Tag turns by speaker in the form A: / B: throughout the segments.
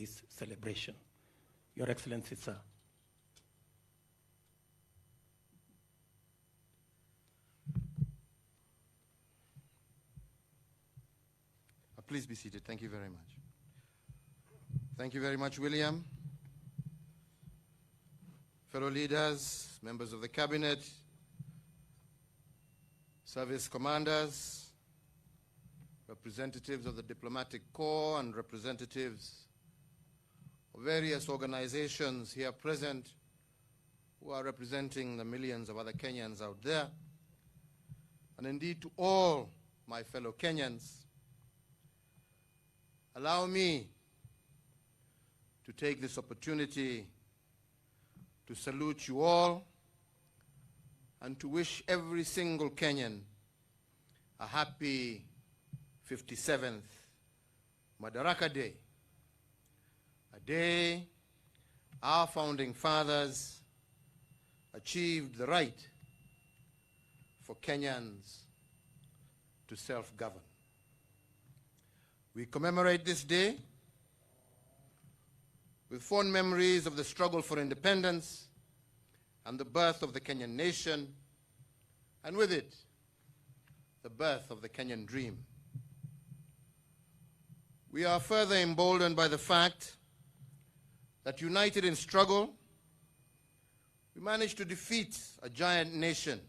A: this celebration. Your Excellency, sir.
B: Please be seated. Thank you very much. Thank you very much, William. Fellow leaders, members of the cabinet, service commanders, representatives of the diplomatic corps, and representatives of various organizations here present who are representing the millions of other Kenyans out there, and indeed to all my fellow Kenyans. Allow me to take this opportunity to salute you all and to wish every single Kenyan a happy 57th Madaraka Day, a day our founding fathers achieved the right for Kenyans to self-govern. We commemorate this day with fond memories of the struggle for independence and the birth of the Kenyan nation, and with it, the birth of the Kenyan dream. We are further emboldened by the fact that, united in struggle, we managed to defeat a giant nation.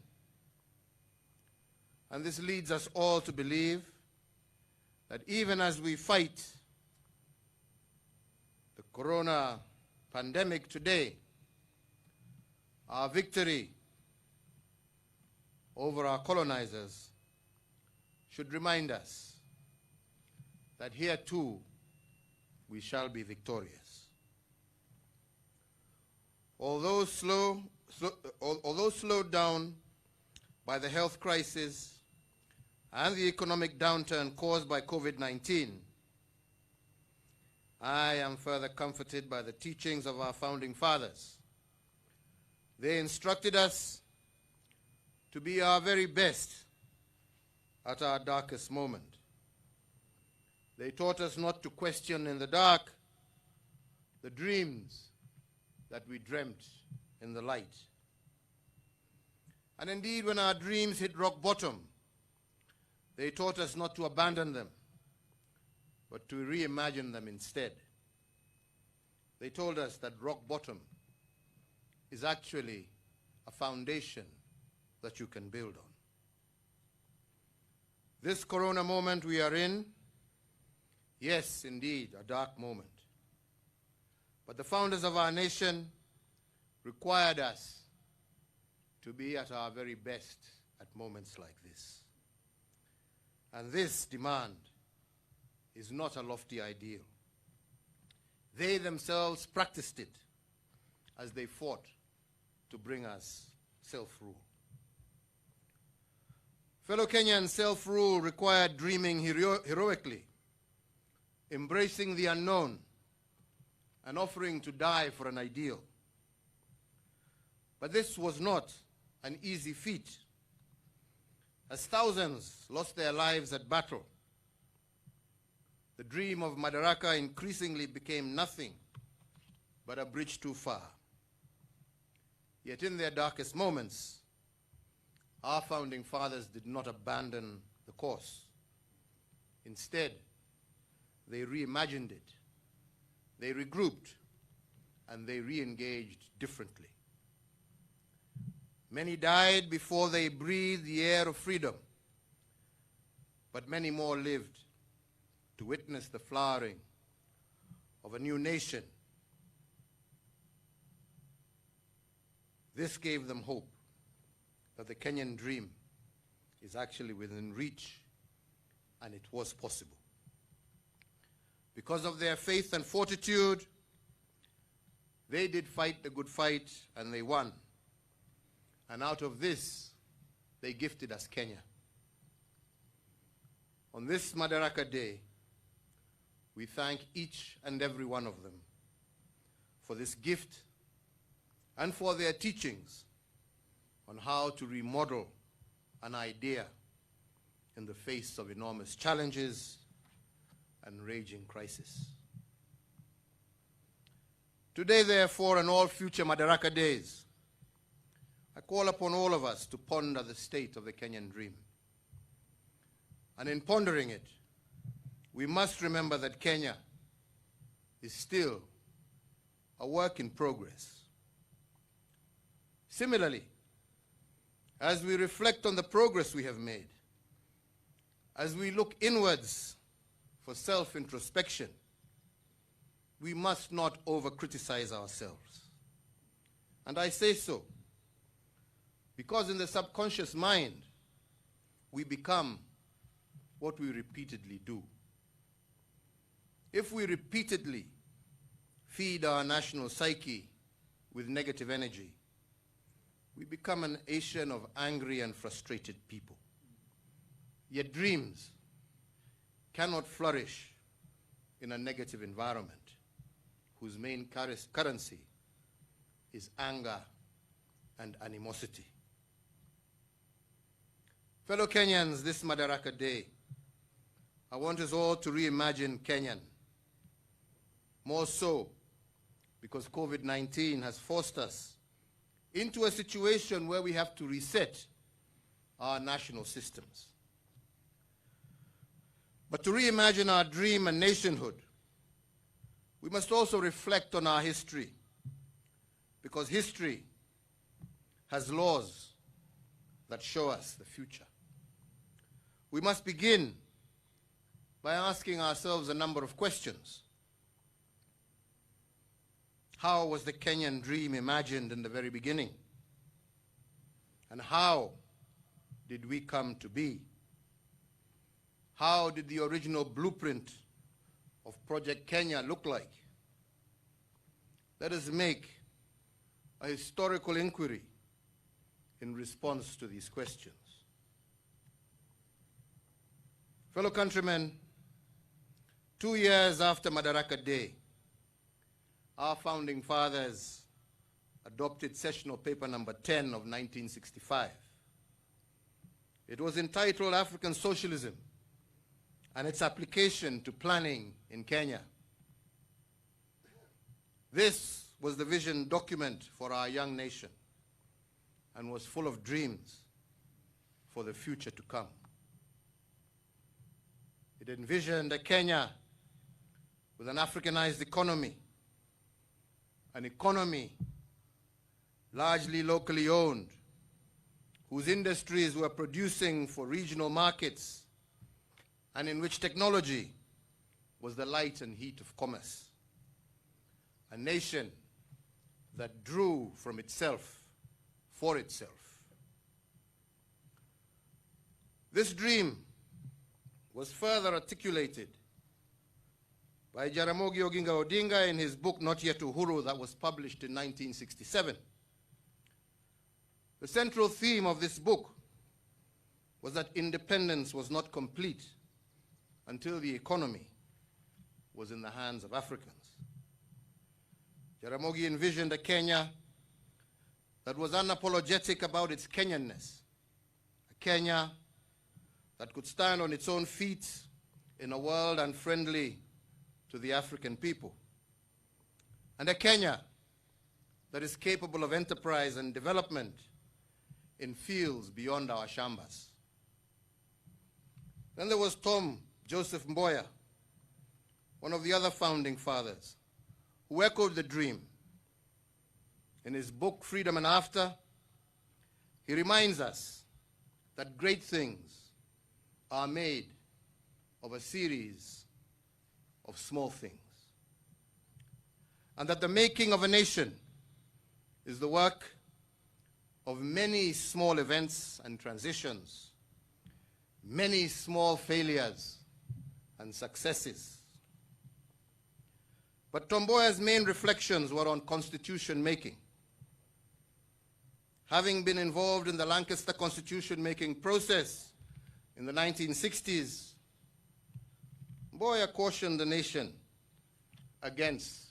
B: And this leads us all to believe that even as we fight the corona pandemic today, our victory over our colonizers should remind us that here too we shall be victorious. Although slowed down by the health crisis and the economic downturn caused by COVID-19, I am further comforted by the teachings of our founding fathers. They instructed us to be our very best at our darkest moment. They taught us not to question in the dark the dreams that we dreamt in the light. And indeed, when our dreams hit rock bottom, they taught us not to abandon them, but to reimagine them instead. They told us that rock bottom is actually a foundation that you can build on. This corona moment we are in, yes, indeed, a dark moment. But the founders of our nation required us to be at our very best at moments like this. And this demand is not a lofty ideal. They themselves practiced it as they fought to bring us self-rule. Fellow Kenyans, self-rule required dreaming heroically, embracing the unknown, and offering to die for an ideal. But this was not an easy feat, as thousands lost their lives at battle. The dream of Madaraka increasingly became nothing but a bridge too far. Yet in their darkest moments, our founding fathers did not abandon the course. Instead, they reimagined it, they regrouped, and they re-engaged differently. Many died before they breathed the air of freedom, but many more lived to witness the flowering of a new nation. This gave them hope that the Kenyan dream is actually within reach, and it was possible. Because of their faith and fortitude, they did fight the good fight, and they won. And out of this, they gifted us Kenya. On this Madaraka Day, we thank each and every one of them for this gift and for their teachings on how to remodel an idea in the face of enormous challenges and raging crisis. Today, therefore, and all future Madaraka days, I call upon all of us to ponder the state of the Kenyan dream. And in pondering it, we must remember that Kenya is still a work in progress. Similarly, as we reflect on the progress we have made, as we look inwards for self-introspection, we must not over-criticize ourselves. And I say so because in the subconscious mind, we become what we repeatedly do. If we repeatedly feed our national psyche with negative energy, we become an nation of angry and frustrated people. Yet dreams cannot flourish in a negative environment whose main currency is anger and animosity. Fellow Kenyans, this Madaraka Day, I want us all to reimagine Kenyan. More so because COVID-19 has forced us into a situation where we have to reset our national systems. But to reimagine our dream and nationhood, we must also reflect on our history, because history has laws that show us the future. We must begin by asking ourselves a number of questions. How was the Kenyan dream imagined in the very beginning? And how did we come to be? How did the original blueprint of Project Kenya look like? Let us make a historical inquiry in response to these questions. Fellow countrymen, 2 years after Madaraka Day, our founding fathers adopted sessional paper number 10 of 1965. It was entitled African Socialism and its application to planning in Kenya. This was the vision document for our young nation and was full of dreams for the future to come. It envisioned a Kenya with an Africanized economy, an economy largely locally owned, whose industries were producing for regional markets, and in which technology was the light and heat of commerce. A nation that drew from itself for itself. This dream was further articulated by Jaramogi Oginga Odinga in his book, Not Yet Uhuru, that was published in 1967. The central theme of this book was that independence was not complete until the economy was in the hands of Africans. Jaramogi envisioned a Kenya that was unapologetic about its Kenyanness, a Kenya that could stand on its own feet in a world unfriendly to the African people, and a Kenya that is capable of enterprise and development in fields beyond our shambas. Then there was Tom Joseph Mboya, one of the other founding fathers, who echoed the dream. In his book, Freedom and After, he reminds us that great things are made of a series of small things, and that the making of a nation is the work of many small events and transitions, many small failures and successes. But Tom Mboya's main reflections were on constitution making. Having been involved in the Lancaster constitution making process in the 1960s, Mboya cautioned the nation against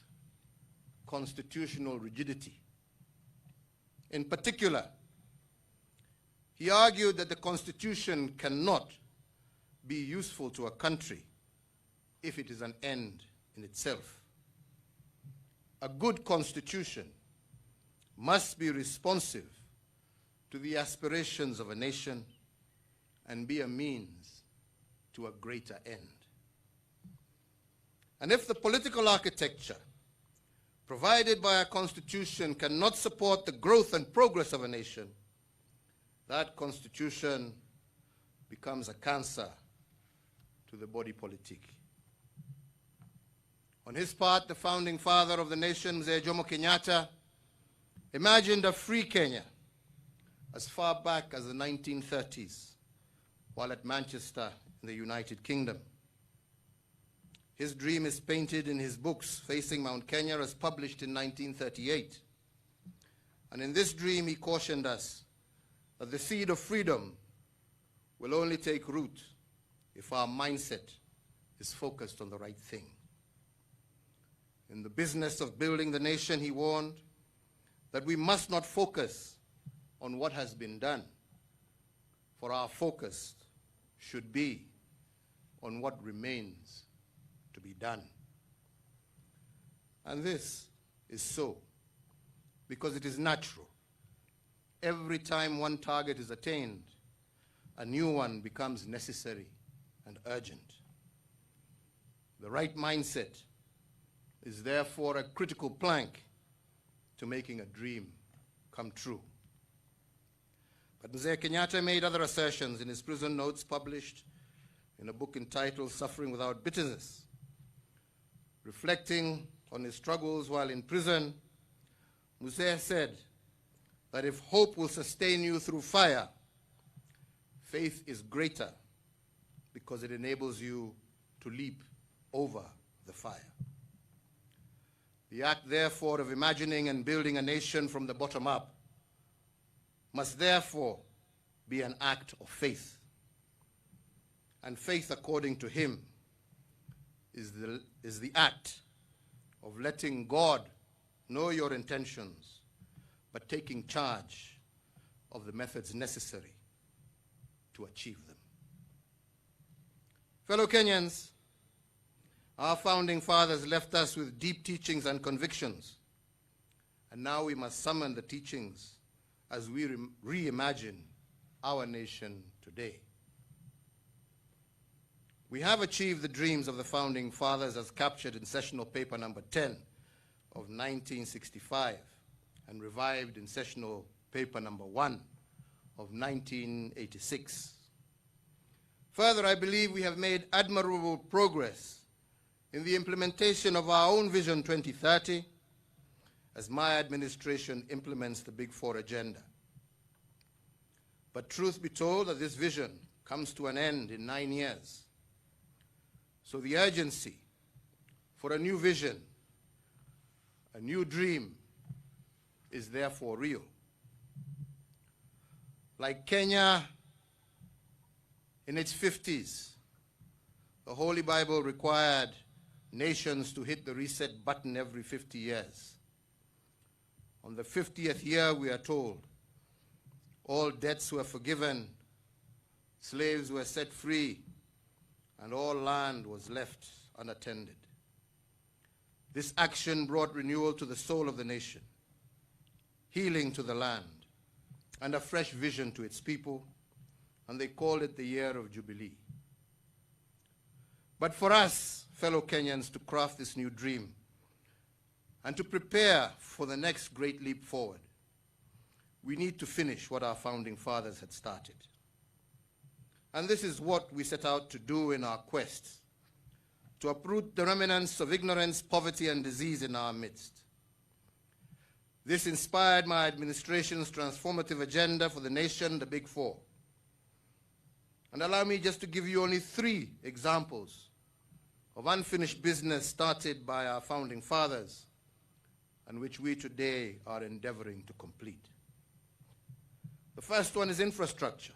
B: constitutional rigidity. In particular, he argued that the Constitution cannot be useful to a country if it is an end in itself. a good constitution must be responsive to the aspirations of a nation and be a means to a greater end. And if the political architecture provided by a constitution cannot support the growth and progress of a nation, that constitution becomes a cancer to the body politic. On his part, the founding father of the nation, Mzee Jomo Kenyatta, imagined a free Kenya as far back as the 1930s, while at Manchester in the United Kingdom. His dream is painted in his books, Facing Mount Kenya, as published in 1938. And in this dream, he cautioned us that the seed of freedom will only take root if our mindset is focused on the right thing. In the business of building the nation, he warned that we must not focus on what has been done, for our focus should be on what remains to be done. And this is so because it is natural. Every time one target is attained, a new one becomes necessary and urgent. The right mindset is therefore a critical plank to making a dream come true. But Mzee Kenyatta made other assertions in his prison notes published in a book entitled Suffering Without Bitterness. Reflecting on his struggles while in prison, Mzee said that if hope will sustain you through fire, faith is greater because it enables you to leap over the fire. The act, therefore, of imagining and building a nation from the bottom up must therefore be an act of faith. And faith, according to him, is the act of letting God know your intentions, but taking charge of the methods necessary to achieve them. Fellow Kenyans, our founding fathers left us with deep teachings and convictions, and now we must summon the teachings as we reimagine our nation today. We have achieved the dreams of the founding fathers as captured in sessional paper number 10 of 1965 and revived in sessional paper number 1 of 1986. Further, I believe we have made admirable progress in the implementation of our own Vision 2030 as my administration implements the Big Four agenda. But truth be told, that this vision comes to an end in 9 years. So the urgency for a new vision, a new dream, is therefore real. Like Kenya in its 50s, the Holy Bible required nations to hit the reset button every 50 years. On the 50th year, we are told, all debts were forgiven, slaves were set free, and all land was left unattended. This action brought renewal to the soul of the nation, healing to the land, and a fresh vision to its people, and they called it the Year of Jubilee. But for us, fellow Kenyans, to craft this new dream and to prepare for the next great leap forward, we need to finish what our founding fathers had started. And this is what we set out to do in our quest to uproot the remnants of ignorance, poverty, and disease in our midst. This inspired my administration's transformative agenda for the nation, the Big Four. And allow me just to give you only 3 examples of unfinished business started by our founding fathers and which we today are endeavoring to complete. The first one is infrastructure,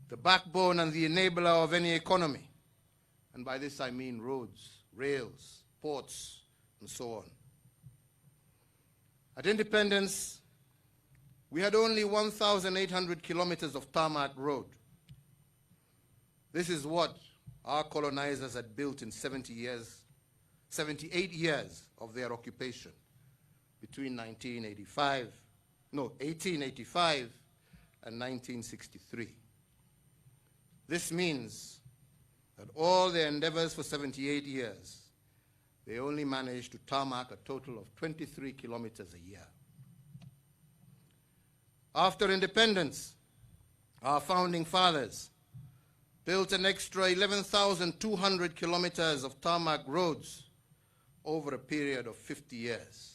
B: the backbone and the enabler of any economy. And by this I mean roads, rails, ports, and so on. At independence, we had only 1,800 kilometers of tarmac road. This is what our colonizers had built in 78 years of their occupation between 1885 and 1963. This means that all their endeavors for 78 years, they only managed to tarmac a total of 23 kilometers a year. After independence, our founding fathers built an extra 11,200 kilometers of tarmac roads over a period of 50 years.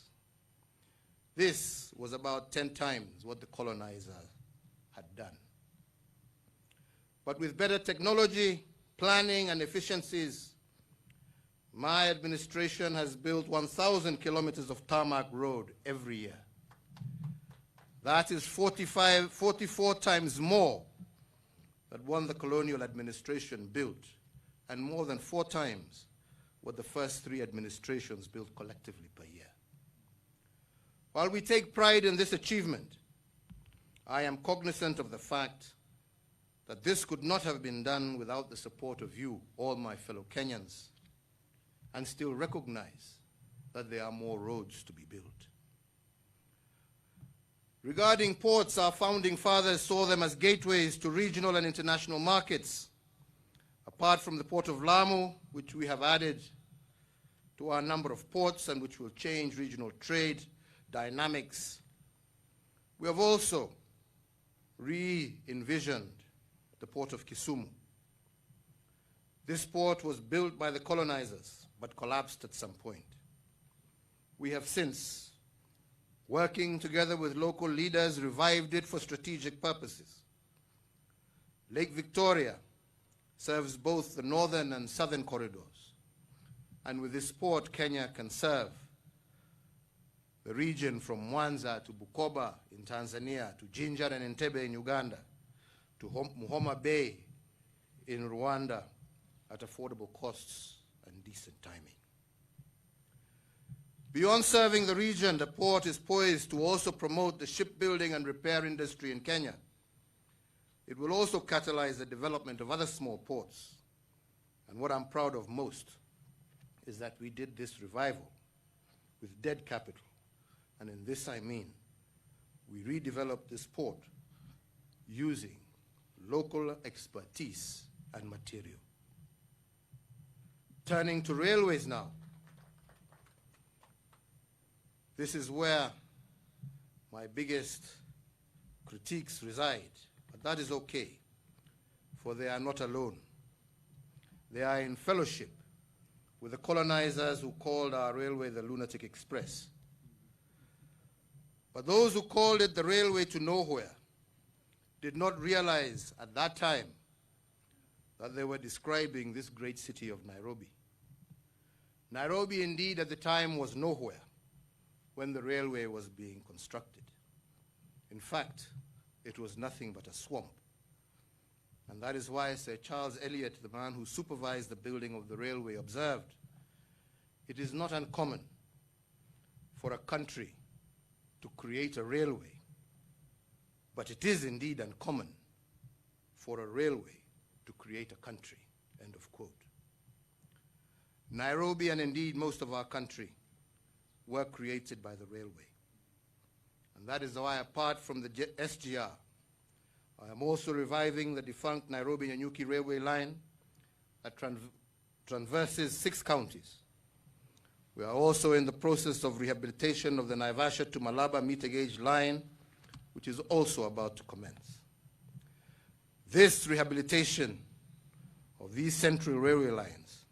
B: This was about 10 times what the colonizer had done. But with better technology, planning, and efficiencies, my administration has built 1,000 kilometers of tarmac road every year. That is 44 times more than what the colonial administration built, and more than 4 times what the first 3 administrations built collectively per year. While we take pride in this achievement, I am cognizant of the fact that this could not have been done without the support of you, all my fellow Kenyans, and still recognize that there are more roads to be built. Regarding ports, our founding fathers saw them as gateways to regional and international markets. Apart from the port of Lamu, which we have added to our number of ports and which will change regional trade dynamics, we have also re-envisioned the port of Kisumu. This port was built by the colonizers but collapsed at some point. We have since, working together with local leaders, revived it for strategic purposes. Lake Victoria serves both the northern and southern corridors, and with this port, Kenya can serve the region from Mwanza to Bukoba in Tanzania, to Jinja and Entebbe in Uganda, to Muhoma Bay in Rwanda at affordable costs and decent timing. Beyond serving the region, the port is poised to also promote the shipbuilding and repair industry in Kenya. It will also catalyze the development of other small ports. And what I'm proud of most is that we did this revival with dead capital. And in this I mean, we redeveloped this port using local expertise and material. Turning to railways now. This is where my biggest critiques reside, but that is okay, for they are not alone. They are in fellowship with the colonizers who called our railway the Lunatic Express. But those who called it the railway to nowhere did not realize at that time that they were describing this great city of Nairobi. Nairobi indeed at the time was nowhere when the railway was being constructed. In fact, it was nothing but a swamp. And that is why Sir Charles Eliot, the man who supervised the building of the railway, observed, "It is not uncommon for a country to create a railway, but it is indeed uncommon for a railway to create a country," end of quote. Nairobi, and indeed most of our country, were created by the railway. And that is why, apart from the SGR, I am also reviving the defunct Nairobi-Nyanyuki railway line that traverses 6 counties. We are also in the process of rehabilitation of the Naivasha to Malaba meter gauge line, which is also about to commence. This rehabilitation of these central railway lines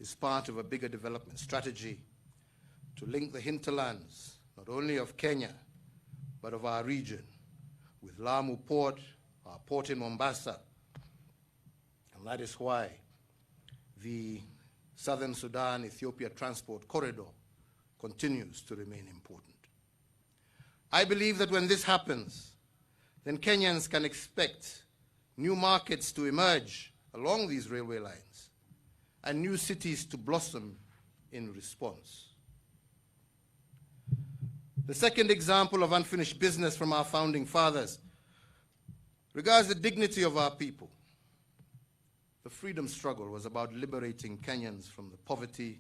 B: is part of a bigger development strategy to link the hinterlands, not only of Kenya, but of our region, with Lamu Port, our port in Mombasa. And that is why the Southern Sudan-Ethiopia transport corridor continues to remain important. I believe that when this happens, then Kenyans can expect new markets to emerge along these railway lines and new cities to blossom in response. The second example of unfinished business from our founding fathers regards the dignity of our people. The freedom struggle was about liberating Kenyans from the poverty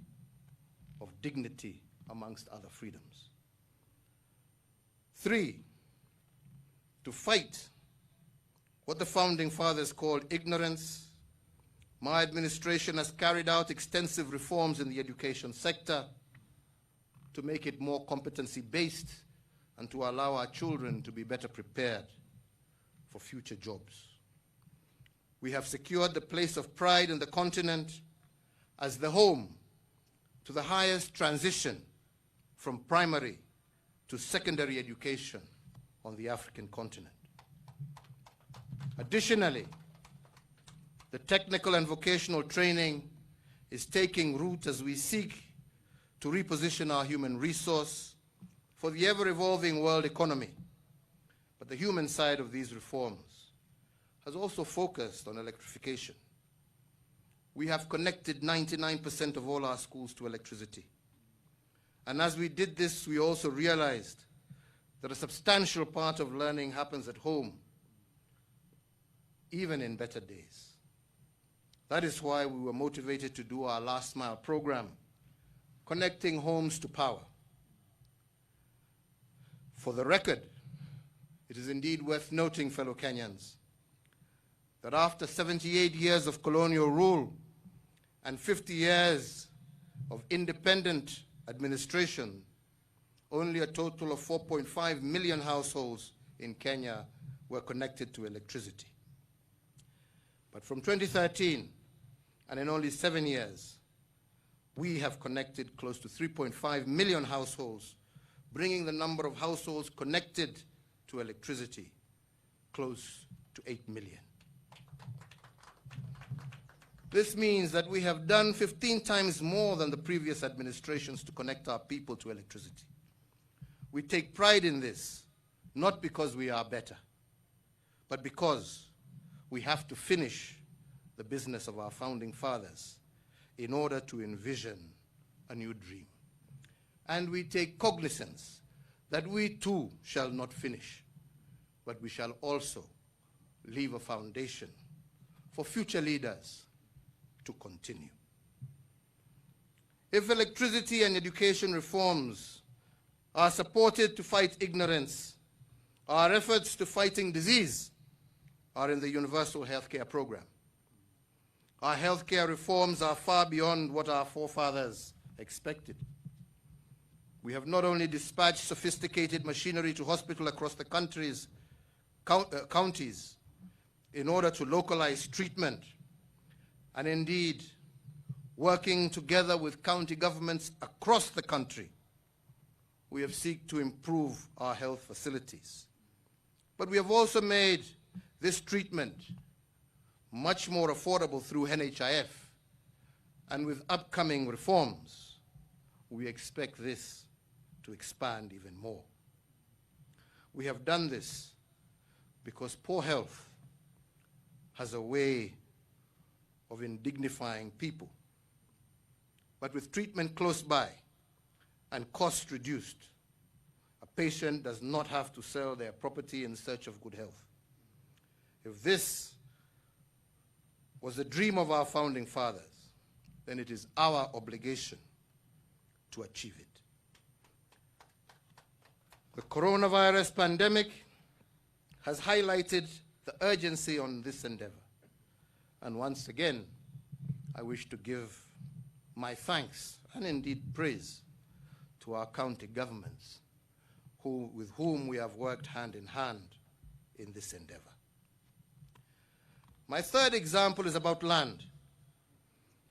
B: of dignity amongst other freedoms. 3, to fight what the Founding Fathers called ignorance, my administration has carried out extensive reforms in the education sector to make it more competency-based and to allow our children to be better prepared for future jobs. We have secured the place of pride in the continent as the home to the highest transition from primary to secondary education on the African continent. Additionally, the technical and vocational training is taking root as we seek to reposition our human resource for the ever-evolving world economy. But the human side of these reforms has also focused on electrification. We have connected 99% of all our schools to electricity. And as we did this, we also realized that a substantial part of learning happens at home, even in better days. That is why we were motivated to do our Last Mile program, connecting homes to power. For the record, it is indeed worth noting, fellow Kenyans, that after 78 years of colonial rule and 50 years of independent administration, only a total of 4.5 million households in Kenya were connected to electricity. But from 2013, and in only 7 years, we have connected close to 3.5 million households, bringing the number of households connected to electricity close to 8 million. This means that we have done 15 times more than the previous administrations to connect our people to electricity. We take pride in this, not because we are better, but because we have to finish the business of our founding fathers in order to envision a new dream. And we take cognizance that we too shall not finish, but we shall also leave a foundation for future leaders to continue. If electricity and education reforms are supported to fight ignorance, our efforts to fighting disease are in the universal healthcare program. Our healthcare reforms are far beyond what our forefathers expected. We have not only dispatched sophisticated machinery to hospitals across the country's counties in order to localize treatment, and indeed working together with county governments across the country, we have sought to improve our health facilities. But we have also made this treatment much more affordable through NHIF, and with upcoming reforms, we expect this to expand even more. We have done this because poor health has a way of indignifying people. But with treatment close by and costs reduced, a patient does not have to sell their property in search of good health. If this was the dream of our founding fathers, then it is our obligation to achieve it. The coronavirus pandemic has highlighted the urgency on this endeavor. And once again, I wish to give my thanks and indeed praise to our county governments with whom we have worked hand in hand in this endeavor. My third example is about land.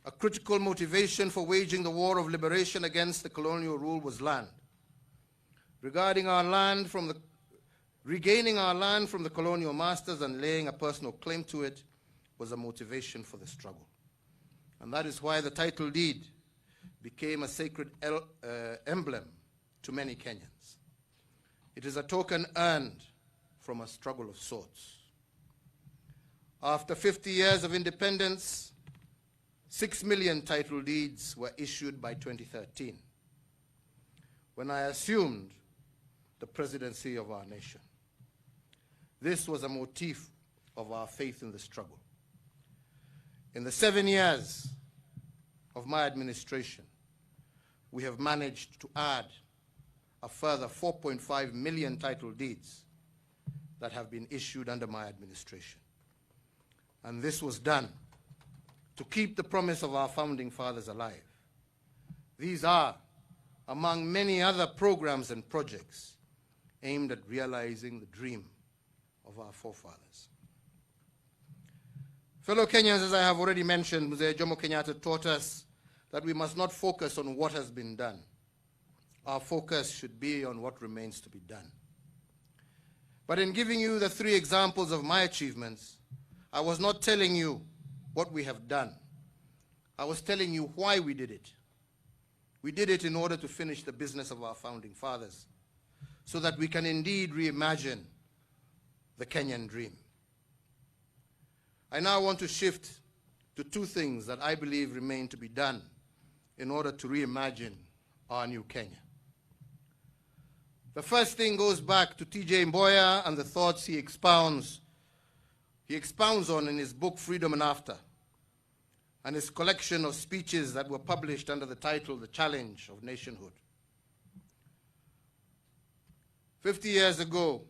B: A critical motivation for waging the war of liberation against the colonial rule was land. Regaining our land from the colonial masters and laying a personal claim to it was a motivation for the struggle. And that is why the title deed became a sacred emblem to many Kenyans. It is a token earned from a struggle of sorts. After 50 years of independence, 6 million title deeds were issued by 2013, when I assumed the presidency of our nation. This was a motif of our faith in the struggle. In the 7 years of my administration, we have managed to add a further 4.5 million title deeds that have been issued under my administration. And this was done to keep the promise of our founding fathers alive. These are among many other programs and projects aimed at realizing the dream of our forefathers. Fellow Kenyans, as I have already mentioned, Mzee Jomo Kenyatta taught us that we must not focus on what has been done. Our focus should be on what remains to be done. But in giving you the 3 examples of my achievements, I was not telling you what we have done. I was telling you why we did it. We did it in order to finish the business of our founding fathers, so that we can indeed reimagine the Kenyan dream. I now want to shift to 2 things that I believe remain to be done in order to reimagine our new Kenya. The first thing goes back to T.J. Mboya and the thoughts he expounds on in his book Freedom and After, and his collection of speeches that were published under the title The Challenge of Nationhood. 50 years ago,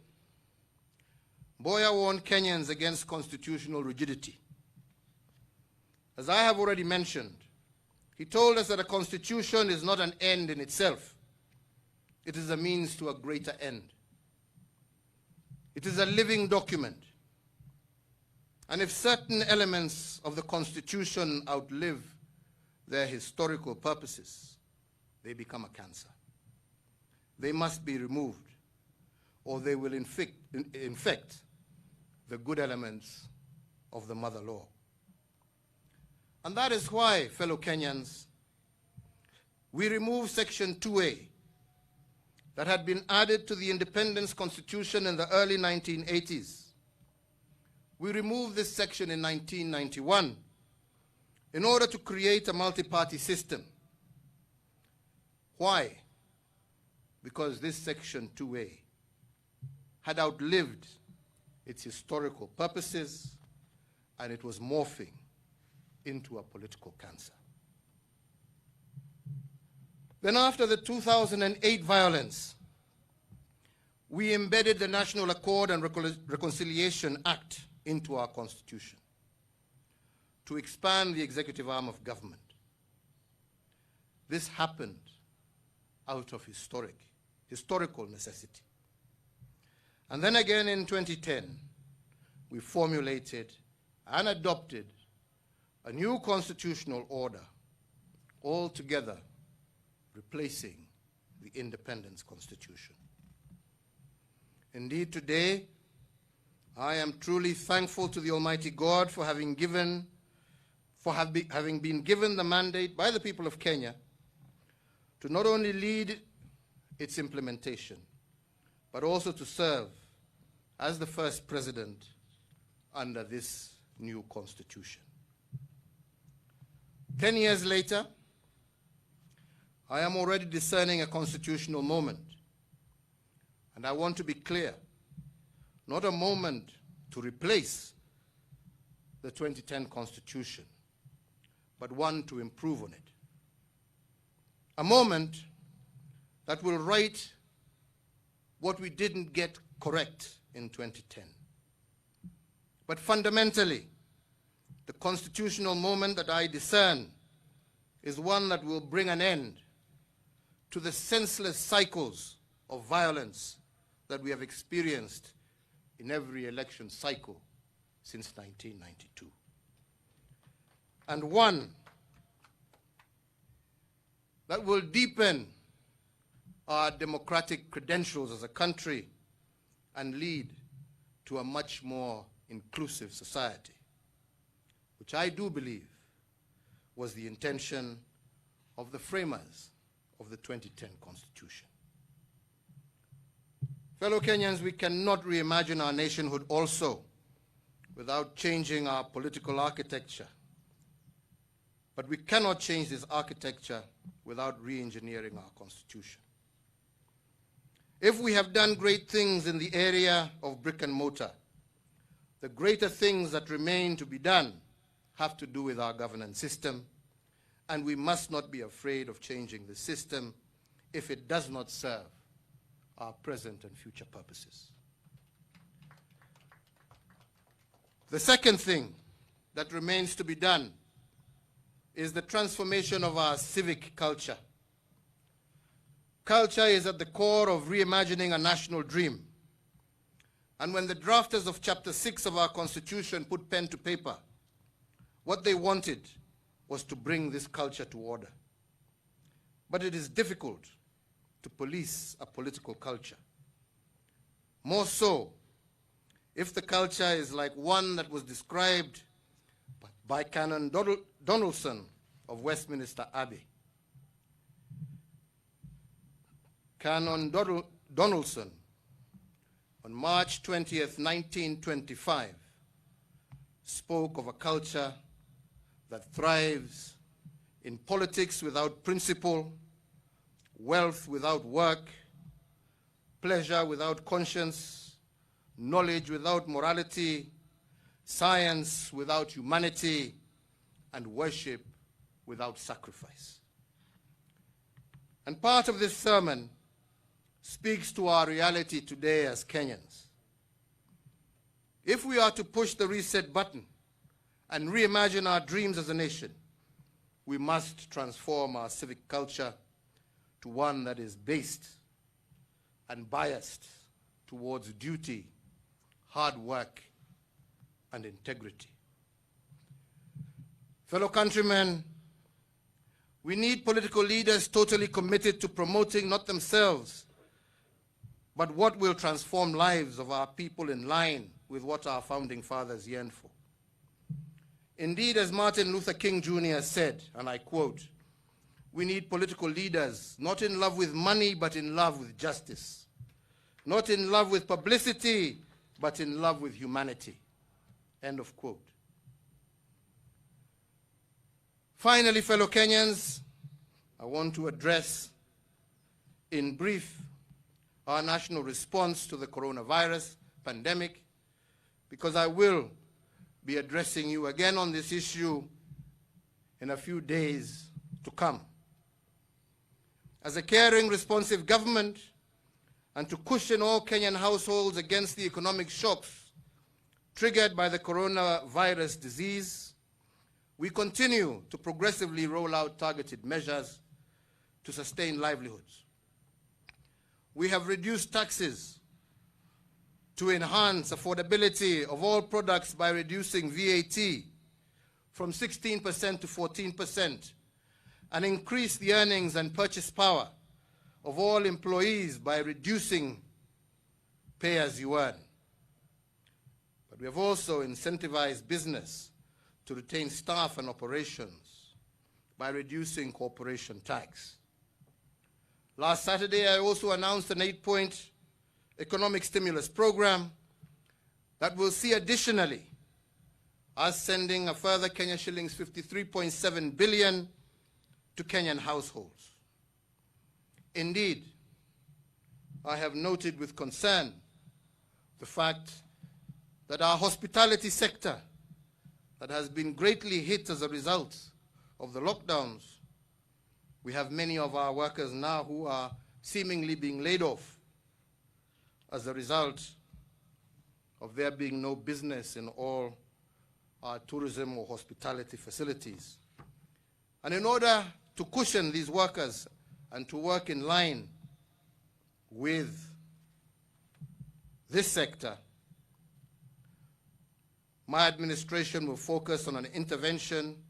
B: Mboya warned Kenyans against constitutional rigidity. As I have already mentioned, he told us that a constitution is not an end in itself. It is a means to a greater end. It is a living document. And if certain elements of the Constitution outlive their historical purposes, they become a cancer. They must be removed, or they will infect the good elements of the mother law. And that is why, fellow Kenyans, we removed Section 2A that had been added to the Independence Constitution in the early 1980s. We removed this section in 1991 in order to create a multi-party system. Why? Because this Section 2A had outlived its historical purposes, and it was morphing into a political cancer. Then after the 2008 violence, we embedded the National Accord and Reconciliation Act into our Constitution to expand the executive arm of government. This happened out of historical necessity. And then again in 2010, we formulated and adopted a new constitutional order, altogether replacing the Independence Constitution. Indeed, today, I am truly thankful to the Almighty God for having been given the mandate by the people of Kenya to not only lead its implementation, but also to serve as the first president under this new constitution. 10 years later, I am already discerning a constitutional moment. And I want to be clear, not a moment to replace the 2010 Constitution, but one to improve on it. A moment that will right what we didn't get correct in 2010. But fundamentally, the constitutional moment that I discern is one that will bring an end to the senseless cycles of violence that we have experienced in every election cycle since 1992. And one that will deepen our democratic credentials as a country and lead to a much more inclusive society, which I do believe was the intention of the framers of the 2010 Constitution. Fellow Kenyans, we cannot reimagine our nationhood also without changing our political architecture. But we cannot change this architecture without re-engineering our Constitution. If we have done great things in the area of brick and mortar, the greater things that remain to be done have to do with our governance system and we must not be afraid of changing the system if it does not serve our present and future purposes. The second thing that remains to be done is the transformation of our civic culture. Culture is at the core of reimagining a national dream. And when the drafters of Chapter 6 of our Constitution put pen to paper, what they wanted was to bring this culture to order. But it is difficult to police a political culture. More so, if the culture is like one that was described by Canon Donaldson of Westminster Abbey. Canon Donaldson, on March 20th, 1925, spoke of a culture that thrives in politics without principle, wealth without work, pleasure without conscience, knowledge without morality, science without humanity, and worship without sacrifice. And part of this sermon speaks to our reality today as Kenyans. If we are to push the reset button and reimagine our dreams as a nation, we must transform our civic culture to one that is based and biased towards duty, hard work, and integrity. Fellow countrymen, we need political leaders totally committed to promoting not themselves, but what will transform lives of our people in line with what our founding fathers yearned for. Indeed, as Martin Luther King Jr. said, and I quote, "We need political leaders not in love with money, but in love with justice. Not in love with publicity, but in love with humanity." End of quote. Finally, fellow Kenyans, I want to address in brief our national response to the coronavirus pandemic, because I will be addressing you again on this issue in a few days to come. As a caring, responsive government, and to cushion all Kenyan households against the economic shocks triggered by the coronavirus disease, we continue to progressively roll out targeted measures to sustain livelihoods. We have reduced taxes to enhance affordability of all products by reducing VAT from 16% to 14%, and increase the earnings and purchase power of all employees by reducing pay as you earn. But we have also incentivized business to retain staff and operations by reducing corporation tax. Last Saturday, I also announced an 8-point economic stimulus program that will see additionally us sending a further Kenya shillings 53.7 billion to Kenyan households. Indeed, I have noted with concern the fact that our hospitality sector, that has been greatly hit as a result of the lockdowns, we have many of our workers now who are seemingly being laid off as a result of there being no business in all our tourism or hospitality facilities. And in order to cushion these workers and to work in line with this sector, my administration will focus on an intervention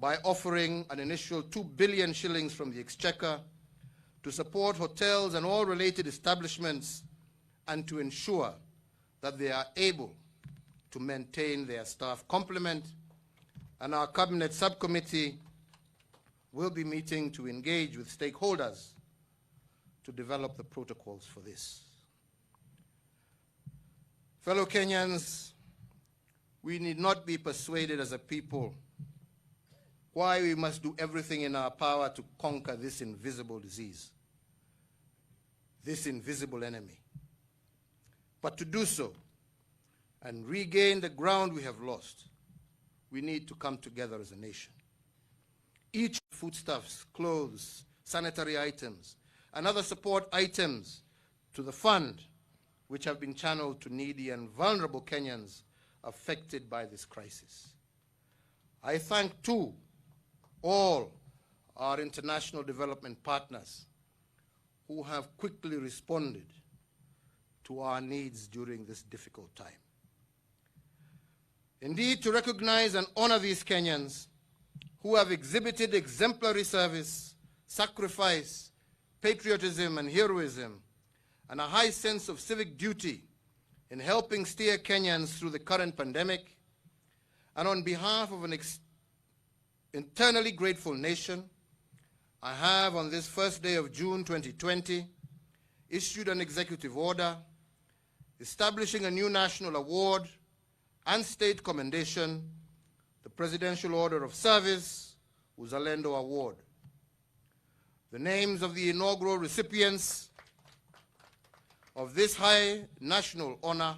B: by offering an initial 2 billion shillings from the Exchequer to support hotels and all related establishments and to ensure that they are able to maintain their staff complement. And our Cabinet Subcommittee will be meeting to engage with stakeholders to develop the protocols for this. Fellow Kenyans, we need not be persuaded as a people why we must do everything in our power to conquer this invisible disease, this invisible enemy. But to do so and regain the ground we have lost, we need to come together as a nation. each foodstuffs, clothes, sanitary items, and other support items to the fund, which have been channeled to needy and vulnerable Kenyans affected by this crisis. I thank, too, all our international development partners who have quickly responded to our needs during this difficult time. Indeed, to recognize and honor these Kenyans who have exhibited exemplary service, sacrifice, patriotism, and heroism, and a high sense of civic duty in helping steer Kenyans through the current pandemic, and on behalf of an internally grateful nation, I have, on this first day of June 2020, issued an executive order establishing a new national award and state commendation, the Presidential Order of Service, Uzalendo Award. The names of the inaugural recipients of this high national honor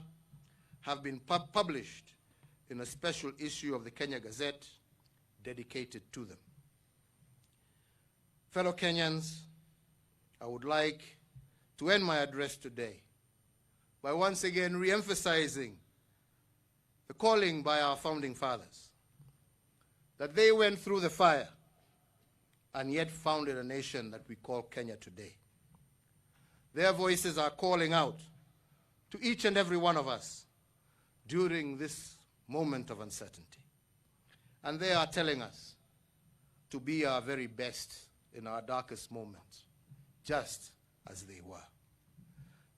B: have been published in a special issue of the Kenya Gazette dedicated to them. Fellow Kenyans, I would like to end my address today by once again re-emphasizing the calling by our founding fathers, that they went through the fire and yet founded a nation that we call Kenya today. Their voices are calling out to each and every one of us during this moment of uncertainty. And they are telling us to be our very best in our darkest moments, just as they were.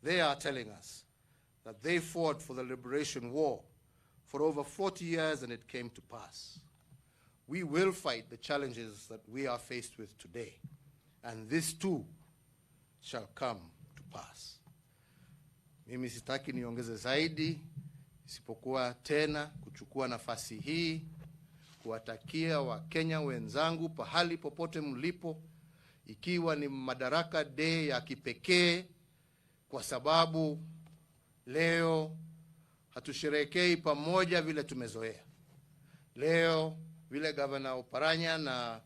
B: They are telling us that they fought for the liberation war for over 40 years and it came to pass. We will fight the challenges that we are faced with today, and this too shall come to pass. Mimi sitaki niongeze zaidi, isipokuwa tena kuchukua nafasi hii kuwatakia Wakenya wenzangu pahali popote mlipo, ikiwa ni Madaraka Day ya kipekee, kwa sababu leo hatusherehekei pamoja vile tumezoea. Leo vile Gavana Oparanya na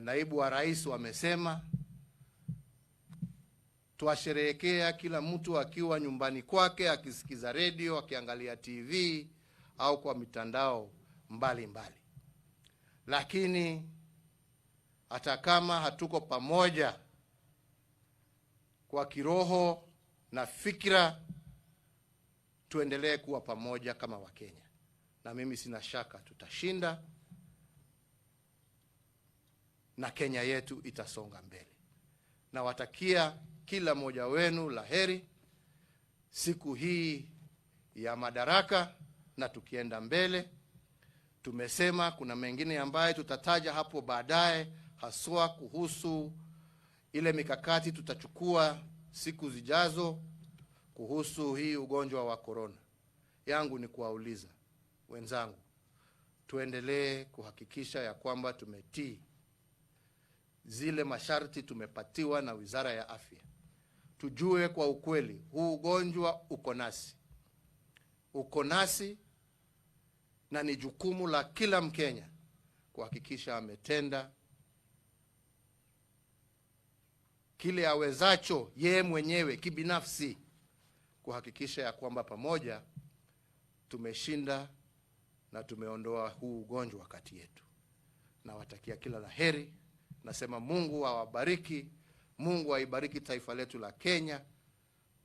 B: naibu wa rais wamesema, tuasherehekea kila mtu akiwa nyumbani kwake, akisikiza radio, akiangalia TV au kwa mitandao mbalimbali. Lakini hata kama hatuko pamoja kwa kiroho na fikra, tuendelee kuwa pamoja kama Wakenya. Na mimi sina shaka tutashinda na Kenya yetu itasonga mbele. Na watakia kila mmoja wenu laheri siku hii ya Madaraka, na tukienda mbele. Tumesema kuna mengine ambaye tutataja hapo baadaye, haswa kuhusu ile mikakati tutachukua siku zijazo kuhusu hii ugonjwa wa corona. Yangu ni kuwauliza wenzangu, tuendelee kuhakikisha ya kwamba tumetii zile masharti tumepatiwa na Wizara ya Afya. Tujue kwa ukweli huu ugonjwa uko nasi, na ni jukumu la kila Mkenya kuhakikisha ametenda kile awezacho yeye mwenyewe kibinafsi kuhakikisha ya kwamba pamoja tumeshinda na tumeondoa huu ugonjwa kati yetu. Na watakia kila laheri. Nasema Mungu awabariki, Mungu aibariki taifa letu la Kenya,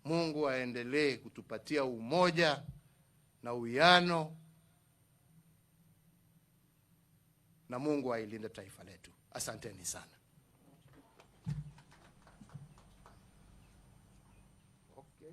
B: Mungu aendelee kutupatia umoja na uwiano, na Mungu ailinde taifa letu. Asanteni sana. Okay.